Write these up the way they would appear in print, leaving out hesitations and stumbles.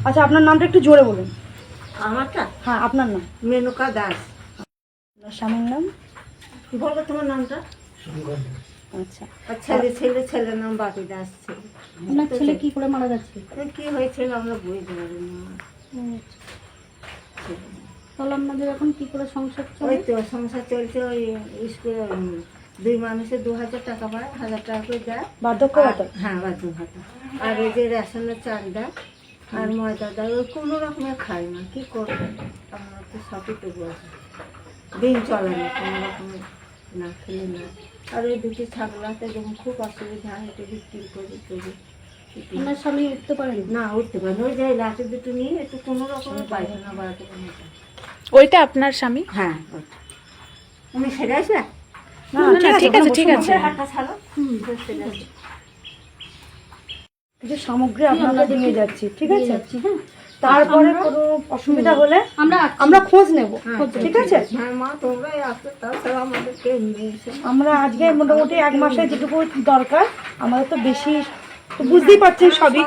আচ্ছা, আপনার নামটা একটু জোরে বলুন। আমারটা? হ্যাঁ, আপনার নাম। মেনকা দাস। আপনার স্বামীর নাম? বলবো তোমার নামটা? আচ্ছা, আর ছেলের নাম বাপি দাস। আপনার ছেলে কি করে মারা যাচ্ছে? কি হয়েছিল আমরা বুঝতে পারি না। তাহলে আপনাদের এখন কি করে সংসার ওই চলে? তো সংসার চলছে, ওই স্কুলে দুই মানুষে 2000 টাকা পায়, 1000 টাকা করে দেয় বার্ধক্য ভাতা? হ্যাঁ, বাথরুম ভাতা। আর এই যে রেশনের চাল দেয় আর ময়দা দেয়, ওই কোনো রকমে খায় না। কি করবে, আমরা তো সবই তো বলছি, দিন চলে না কোনো রকমে, না খেলে না। আর ওই দুটি ছাগলাতে যখন খুব অসুবিধা হয়, এটা বিক্রি করি করি। আপনার স্বামী উঠতে পারেন না, উঠতে পারে না। ওই যে লাঠি দুটো নিয়ে একটু কোনো রকমে পায়খানা বাড়াতে পারে। ওইটা আপনার স্বামী? হ্যাঁ, ওইটা উনি সেরে আসবে না, ঠিক আছে ঠিক আছে। হাতটা ছাড়ো। সেরে আসবে। কিছু সামগ্রী আপনাদের নিয়ে যাচ্ছি, ঠিক আছে? হ্যাঁ, তারপরে কোনো অসুবিধা হলে আমরা খোঁজ নেব, ঠিক আছে? হ্যাঁ মা, তোমরাই আসো, তাছাড়া আমাদের কেউ নেই। আমরা আজকে মোটামুটি 1 মাসে যেটুকু দরকার, আমাদের তো বেশি, তো বুঝতেই পারছেন সবই।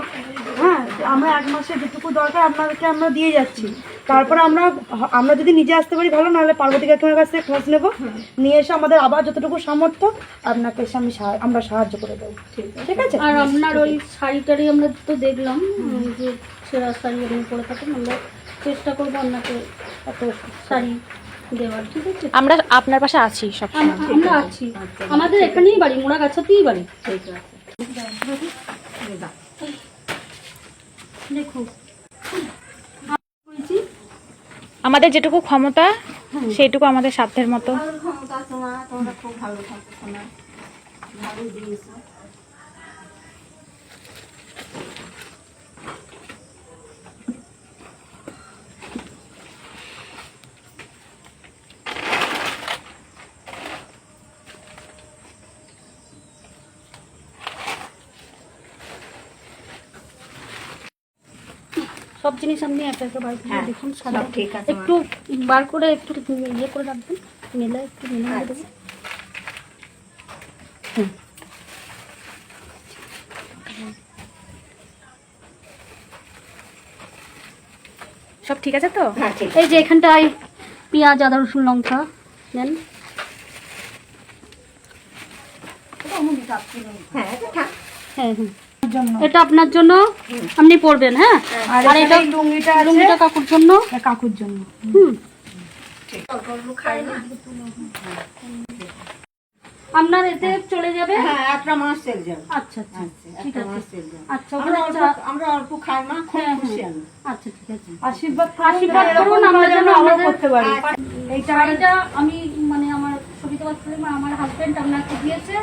হ্যাঁ, আমরা 1 মাসে যেটুকু দরকার আপনাদেরকে আমরা দিয়ে যাচ্ছি। তারপরে আমরা যদি নিজে আসতে পারি ভালো, নাহলে পার্বতী কাকিমার কাছ থেকে খোঁজ নেব, নিয়ে এসে আমাদের আবার যতটুকু সামর্থ্য আপনাকে আমরা সাহায্য করে দেবো, ঠিক আছে? আর আপনার ওই শাড়িটারি আমরা তো দেখলাম যে সেরা শাড়ি আপনি পরে থাকেন, আমরা চেষ্টা করবো আপনাকে এত শাড়ি দেওয়ার, ঠিক আছে? আমরা আপনার পাশে আছি সব সময়। আমরা আছি, আমাদের এখানেই বাড়ি, মোড়াগাছাতেই বাড়ি। ঠিক আছে। দেখো আমাদের যেটুকু ক্ষমতা সেইটুকু আমাদের সাধ্যের মতো। ভালো ক্ষমতা আছে মা, তোমরা খুব ভালো থাকো শোনা, ভালো দিয়েছো। সব জিনিস আপনি একা একা বার করে দেখুন, সাদা সব ঠিক আছে মা। একটু বার করে একটু ইয়ে করে রাখবেন, মেলে একটু মেলে দেবেন। সব ঠিক আছে তো? হ্যাঁ, ঠিক এই যে এখানটায় পেঁয়াজ, আদা, রসুন, লঙ্কা নেন। হ্যাঁ, এটা থাক। হ্যাঁ হ্যাঁ, এটা আপনার জন্য, আপনি পরবেন। হ্যাঁ, আর এটা লুঙ্গিটা কাকুর জন্য। কাকুর জন্য। খাই না। আপনার এতে চলে যাবে। হ্যাঁ, একটা মাস চলে যাবে। আচ্ছা আচ্ছা, ঠিক একটা মাস আছে। চলে যাবে। আচ্ছা, আমরা অল্প খাই না, খুব খুশি আমি। আচ্ছা ঠিক আছে। আশীর্বাদ করুন আমরা যেন আমাদের করতে পারি। এই শাড়িটা আমি মানে আমার সবিতা বাচ্চাদের আমার হাজবেন্ড আপনাকে দিয়েছে,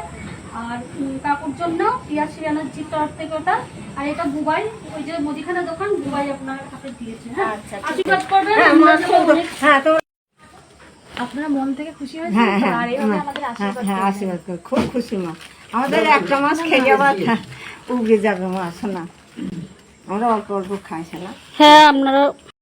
আর কাকুর জন্য পিয়াসি ব্যানার্জির তরফ থেকে ওটা, আর এটা বুবাই, ওই যে মুদিখানা দোকান বুবাই আপনার হাতে দিয়েছে। হ্যাঁ, আচ্ছা, আশীর্বাদ করবেন। হ্যাঁ মা, হ্যাঁ তো আপনারা মন থেকে খুশি হয়েছে, হ্যাঁ হ্যাঁ আর এইভাবে হ্যাঁ, আমাদের হ্যাঁ আশীর্বাদ করি, খুব খুশি মা। আমাদের একটা মাস খেয়ে যাওয়া উগে যাবে মা, শোনা। আমরা অল্প অল্প খাই শোনা। হ্যাঁ, আপনারা